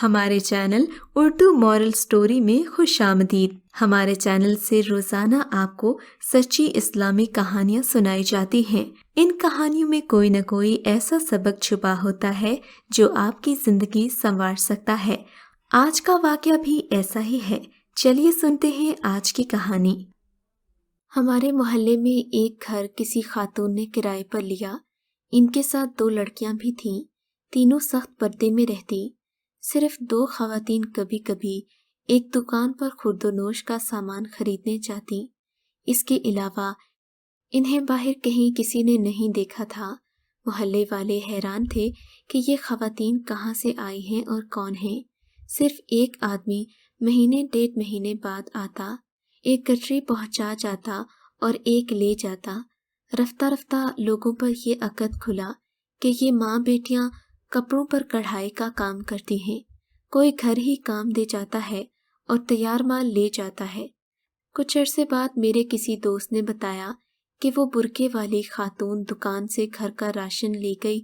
ہمارے channel Urdu moral story میں خوش آمدید۔ ہمارے چینل سے روزانہ آپ کو سچی اسلامی کہانیاں سنائی جاتی ہیں۔ ان کہانیوں میں کوئی نہ کوئی ایسا سبق چھپا ہوتا ہے جو آپ کی زندگی سنوار سکتا ہے۔ آج کا واقعہ بھی ایسا ہی ہے۔ چلیے سنتے ہیں آج کی کہانی۔ ہمارے محلے میں ایک گھر کسی خاتون نے کرائے پر لیا۔ ان کے ساتھ 2 لڑکیاں بھی تھیں، تینوں سخت پردے میں رہتی۔ صرف 2 خواتین کبھی کبھی ایک دکان پر خورد و نوش کا سامان خریدنے جاتی۔ اس کے علاوہ انہیں باہر کہیں کسی نے نہیں دیکھا تھا۔ محلے والے حیران تھے کہ یہ خواتین کہاں سے آئی ہیں اور کون ہیں۔ صرف ایک آدمی مہینے 1.5 مہینے بعد آتا، ایک گٹری پہنچا جاتا اور ایک لے جاتا۔ رفتہ رفتہ لوگوں پر یہ عقد کھلا کہ یہ ماں بیٹیاں کپڑوں پر کڑھائی کا کام کرتی ہیں۔ کوئی گھر ہی کام دے جاتا ہے اور تیار مال لے جاتا ہے۔ کچھ عرصے بعد میرے کسی دوست نے بتایا کہ وہ برقعے والی خاتون دکان سے گھر کا راشن لے گئی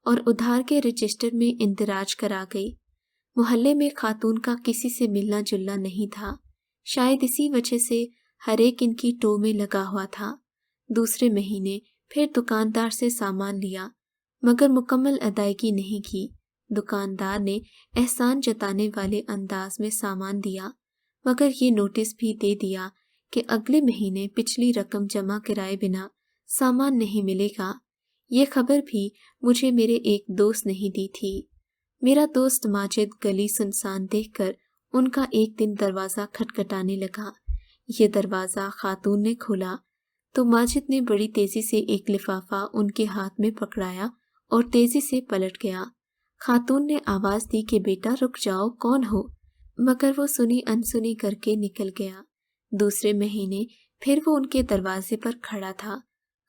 اور ادھار کے رجسٹر میں اندراج کرا گئی۔ محلے میں خاتون کا کسی سے ملنا جلنا نہیں تھا، شاید اسی وجہ سے ہر ایک ان کی ٹو میں لگا ہوا تھا۔ دوسرے مہینے پھر دکاندار سے سامان لیا مگر مکمل ادائیگی نہیں کی۔ دکاندار نے احسان جتانے والے انداز میں سامان دیا مگر یہ نوٹس بھی دے دیا کہ اگلے مہینے پچھلی رقم جمع کرائے بنا سامان نہیں ملے گا۔ یہ خبر بھی مجھے میرے ایک دوست نہیں دی تھی۔ میرا دوست ماجد گلی سنسان دیکھ کر ان کا ایک دن دروازہ کھٹکھٹانے لگا۔ یہ دروازہ خاتون نے کھولا تو ماجد نے بڑی تیزی سے ایک لفافہ ان کے ہاتھ میں پکڑایا اور تیزی سے پلٹ گیا۔ خاتون نے آواز دی کہ بیٹا رک جاؤ، کون ہو؟ مگر وہ سنی انسنی کر کے نکل گیا۔ دوسرے مہینے پھر وہ ان کے دروازے پر کھڑا تھا۔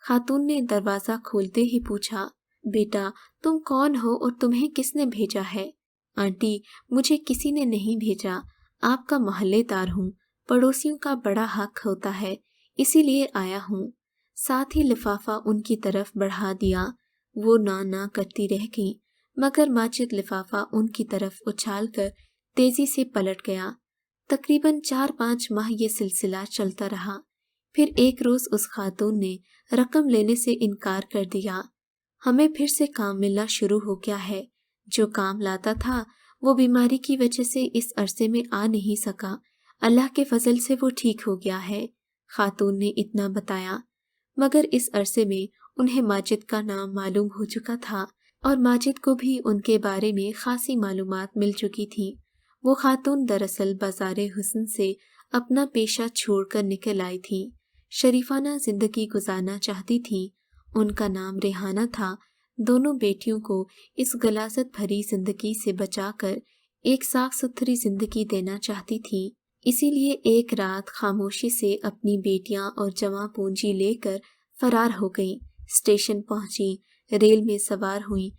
خاتون نے دروازہ کھولتے ہی پوچھا، بیٹا تم کون ہو اور تمہیں کس نے بھیجا ہے؟ آنٹی مجھے کسی نے نہیں بھیجا، آپ کا محلے دار ہوں، پڑوسیوں کا بڑا حق ہوتا ہے اسی لیے آیا ہوں۔ ساتھ ہی لفافہ ان کی طرف بڑھا دیا۔ وہ نہ کرتی رہ گئی مگر ماجد لفافہ ان کی طرف اچھال کر تیزی سے پلٹ گیا۔ تقریباً 4-5 ماہ یہ سلسلہ چلتا رہا۔ پھر ایک روز اس خاتون نے رقم لینے سے انکار کر دیا۔ ہمیں پھر سے کام ملنا شروع ہو گیا ہے۔ جو کام لاتا تھا وہ بیماری کی وجہ سے اس عرصے میں آ نہیں سکا، اللہ کے فضل سے وہ ٹھیک ہو گیا ہے۔ خاتون نے اتنا بتایا مگر اس عرصے میں انہیں ماجد کا نام معلوم ہو چکا تھا اور ماجد کو بھی ان کے بارے میں خاصی معلومات مل چکی تھی۔ وہ خاتون دراصل بازار حسن سے اپنا پیشہ چھوڑ کر نکل آئی تھی، شریفانہ زندگی گزارنا چاہتی تھی۔ ان کا نام ریحانہ تھا۔ دونوں بیٹیوں کو اس غلاظت بھری زندگی سے بچا کر ایک صاف ستھری زندگی دینا چاہتی تھی، اسی لیے ایک رات خاموشی سے اپنی بیٹیاں اور جمع پونجی لے کر فرار ہو گئیں۔ اسٹیشن پہنچی، ریل میں سوار ہوئیں،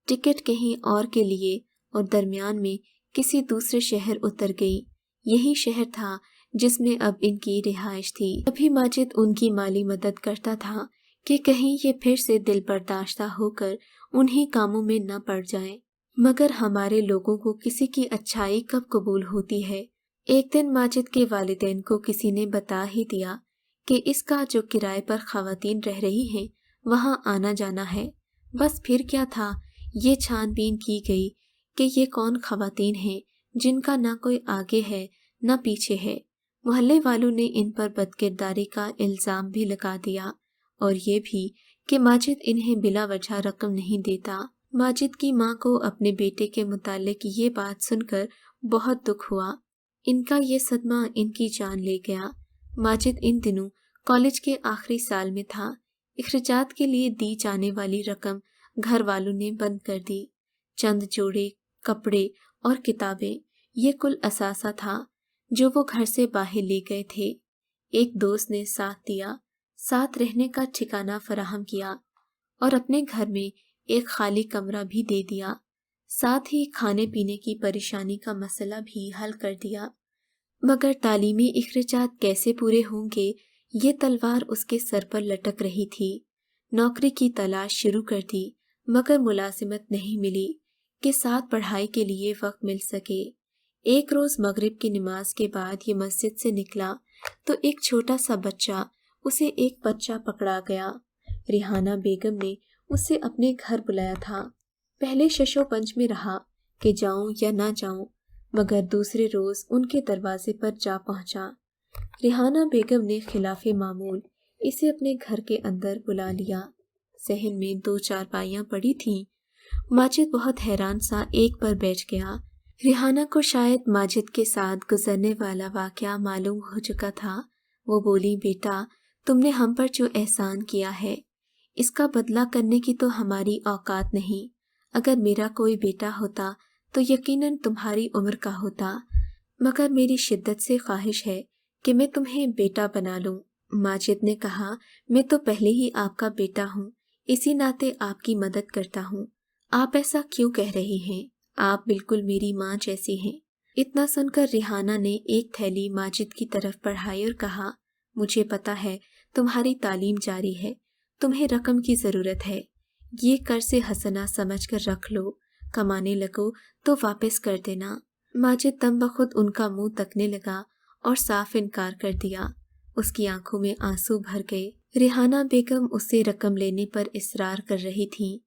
ٹکٹ کہیں اور کے لیے اور درمیان میں کسی دوسرے شہر اتر گئی۔ یہی شہر تھا جس میں اب ان کی رہائش تھی۔ ابھی ماجد ان کی مالی مدد کرتا تھا کہ کہیں یہ پھر سے دل برداشتہ ہو کر انہی کاموں میں نہ پڑ جائیں۔ مگر ہمارے لوگوں کو کسی کی اچھائی کب قبول ہوتی ہے؟ ایک دن ماجد کے والدین کو کسی نے بتا ہی دیا کہ اس کا جو کرائے پر خواتین رہ رہی ہیں وہاں آنا جانا ہے۔ بس پھر کیا تھا، یہ چھان بین کی گئی کہ یہ کون خواتین ہیں جن کا نہ کوئی آگے ہے نہ پیچھے ہے۔ محلے والوں نے ان پر بدکرداری کا الزام بھی لگا دیا اور یہ بھی کہ ماجد انہیں بلا وجہ رقم نہیں دیتا۔ ماجد کی ماں کو اپنے بیٹے کے متعلق یہ بات سن کر بہت دکھ ہوا۔ ان کا یہ صدمہ ان کی جان لے گیا۔ ماجد ان دنوں کالج کے آخری سال میں تھا۔ اخراجات کے لیے دی جانے والی رقم گھر والوں نے بند کر دی۔ چند جوڑے کپڑے اور کتابیں، یہ کل اثاثہ تھا جو وہ گھر سے باہر لے گئے تھے۔ ایک دوست نے ساتھ دیا، ساتھ رہنے کا ٹھکانہ فراہم کیا اور اپنے گھر میں ایک خالی کمرہ بھی دے دیا، ساتھ ہی کھانے پینے کی پریشانی کا مسئلہ بھی حل کر دیا۔ مگر تعلیمی اخراجات کیسے پورے ہوں گے، یہ تلوار اس کے سر پر لٹک رہی تھی۔ نوکری کی تلاش شروع کر دی مگر ملازمت نہیں ملی۔ کہ ساتھ پڑھائی کے لیے وقت مل سکے۔ ایک روز مغرب کی نماز کے بعد یہ مسجد سے نکلا تو ایک چھوٹا سا بچہ اسے ایک بچہ پکڑا گیا۔ ریحانہ بیگم نے اسے اپنے گھر بلایا تھا۔ پہلے ششو پنج میں رہا کہ جاؤں یا نہ جاؤں، مگر دوسرے روز ان کے دروازے پر جا پہنچا۔ ریحانہ بیگم نے خلاف معمول اسے اپنے گھر کے اندر بلا لیا۔ صحن میں 2 چارپائیاں پڑی تھیں۔ ماجد بہت حیران سا ایک پر بیٹھ گیا۔ ریحانہ کو شاید ماجد کے ساتھ گزرنے والا واقعہ معلوم ہو چکا تھا۔ وہ بولی، بیٹا، تم نے ہم پر جو احسان کیا ہے اس کا بدلہ کرنے کی تو ہماری اوقات نہیں۔ اگر میرا کوئی بیٹا ہوتا تو یقیناً تمہاری عمر کا ہوتا، مگر میری شدت سے خواہش ہے کہ میں تمہیں بیٹا بنا لوں۔ ماجد نے کہا، میں تو پہلے ہی آپ کا بیٹا ہوں، اسی ناطے آپ کی مدد کرتا ہوں۔ آپ ایسا کیوں کہہ رہی ہیں؟ آپ بالکل میری ماں جیسی ہیں۔ اتنا سن کر ریحانہ نے ایک تھیلی ماجد کی طرف بڑھائی اور کہا، مجھے پتا ہے تمہاری تعلیم جاری ہے، تمہیں رقم کی ضرورت ہے، یہ قرض حسنہ سمجھ کر رکھ لو، کمانے لگو تو واپس کر دینا۔ ماجد دم بخود ان کا منہ تکنے لگا اور صاف انکار کر دیا۔ اس کی آنکھوں میں آنسو بھر گئے۔ ریحانہ بیگم اس سے رقم لینے پر اصرار کر رہی تھیں،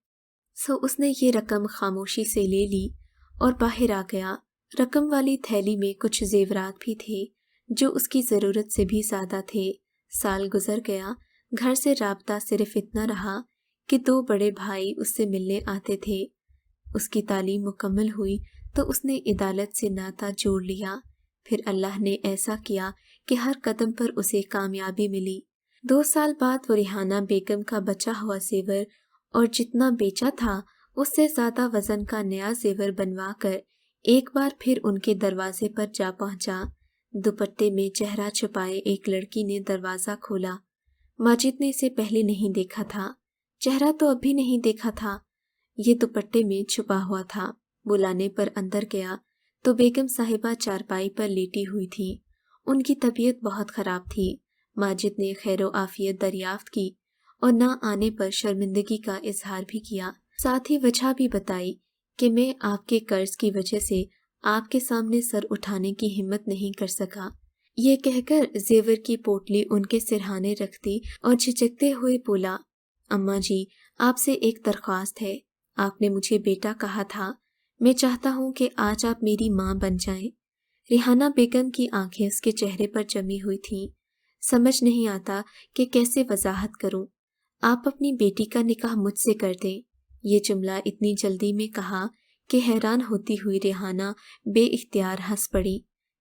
سو اس نے یہ رقم خاموشی سے لے لی اور باہر آ گیا۔ رقم والی تھیلی میں کچھ زیورات بھی تھے جو اس کی ضرورت سے بھی زیادہ تھے۔ سال گزر گیا، گھر سے رابطہ صرف اتنا رہا کہ 2 بڑے بھائی اس سے ملنے آتے تھے۔ اس کی تعلیم مکمل ہوئی تو اس نے عدالت سے ناطہ جوڑ لیا۔ پھر اللہ نے ایسا کیا کہ ہر قدم پر اسے کامیابی ملی۔ 2 سال بعد وہ ریحانہ بیگم کا بچا ہوا زیور اور جتنا بیچا تھا اس سے زیادہ وزن کا نیا زیور بنوا کر ایک بار پھر ان کے دروازے پر جا پہنچا۔ دوپٹے میں چہرہ چھپائے ایک لڑکی نے دروازہ کھولا۔ ماجد نے اسے پہلے نہیں دیکھا تھا، چہرہ تو اب بھی نہیں دیکھا تھا، یہ دوپٹے میں چھپا ہوا تھا۔ بلانے پر اندر گیا تو بیگم صاحبہ چارپائی پر لیٹی ہوئی تھی۔ ان کی طبیعت بہت خراب تھی۔ ماجد نے خیر و عافیت دریافت کی اور نہ آنے پر شرمندگی کا اظہار بھی کیا، ساتھ ہی وجہ بھی بتائی کہ میں آپ کے قرض کی وجہ سے آپ کے سامنے سر اٹھانے کی ہمت نہیں کر سکا۔ یہ کہہ کر زیور کی پوٹلی ان کے سرہانے رکھ دی اور جھجکتے ہوئے بولا، اماں جی، آپ سے ایک درخواست ہے۔ آپ نے مجھے بیٹا کہا تھا، میں چاہتا ہوں کہ آج آپ میری ماں بن جائیں۔ ریحانہ بیگم کی آنکھیں اس کے چہرے پر جمی ہوئی تھیں۔ سمجھ نہیں آتا کہ کیسے وضاحت کروں۔ آپ اپنی بیٹی کا نکاح مجھ سے کر دیں۔ یہ جملہ اتنی جلدی میں کہا کہ حیران ہوتی ہوئی ریحانہ بے اختیار ہنس پڑی،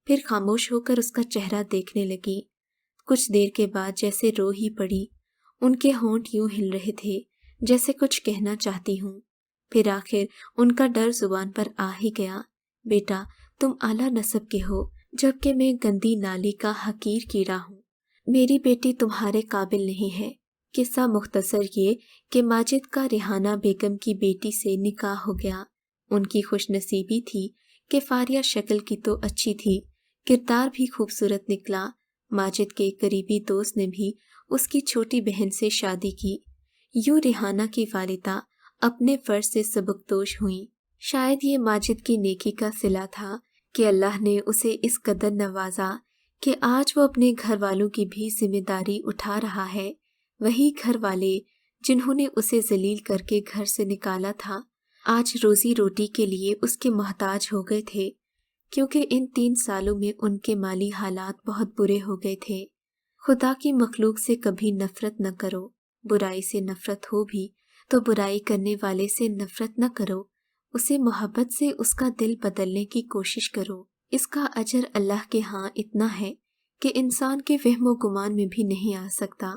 پھر خاموش ہو کر اس کا چہرہ دیکھنے لگی۔ کچھ دیر کے بعد جیسے رو ہی پڑی، ان کے ہونٹ یوں ہل رہے تھے جیسے کچھ کہنا چاہتی ہوں۔ پھر آخر ان کا ڈر زبان پر آ ہی گیا، بیٹا، تم اعلیٰ نسب کے ہو جبکہ میں گندی نالی کا حقیر کیڑا ہوں۔ میری بیٹی تمہارے قابل نہیں ہے۔ قصہ مختصر یہ کہ ماجد کا ریحانہ بیگم کی بیٹی سے نکاح ہو گیا۔ ان کی خوش نصیبی تھی کہ فاریہ شکل کی تو اچھی تھی، کردار بھی خوبصورت نکلا۔ ماجد کے قریبی دوست نے بھی اس کی چھوٹی بہن سے شادی کی۔ یوں ریحانہ کی والدہ اپنے فرض سے سبکدوش ہوئیں۔ شاید یہ ماجد کی نیکی کا صلہ تھا کہ اللہ نے اسے اس قدر نوازا کہ آج وہ اپنے گھر والوں کی بھی ذمہ داری اٹھا رہا ہے۔ وہی گھر والے جنہوں نے اسے ذلیل کر کے گھر سے نکالا تھا، آج روزی روٹی کے لیے اس کے محتاج ہو گئے تھے، کیونکہ ان 3 سالوں میں ان کے مالی حالات بہت برے ہو گئے تھے۔ خدا کی مخلوق سے کبھی نفرت نہ کرو، برائی سے نفرت ہو بھی تو برائی کرنے والے سے نفرت نہ کرو، اسے محبت سے اس کا دل بدلنے کی کوشش کرو۔ اس کا اجر اللہ کے ہاں اتنا ہے کہ انسان کے وہم و گمان میں بھی نہیں آ سکتا۔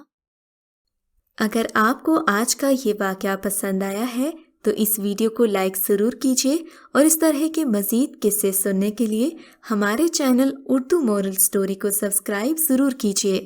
اگر آپ کو آج کا یہ واقعہ پسند آیا ہے تو اس ویڈیو کو لائک ضرور کیجیے اور اس طرح کے مزید قصے سننے کے لیے ہمارے چینل اردو مورل سٹوری کو سبسکرائب ضرور کیجیے۔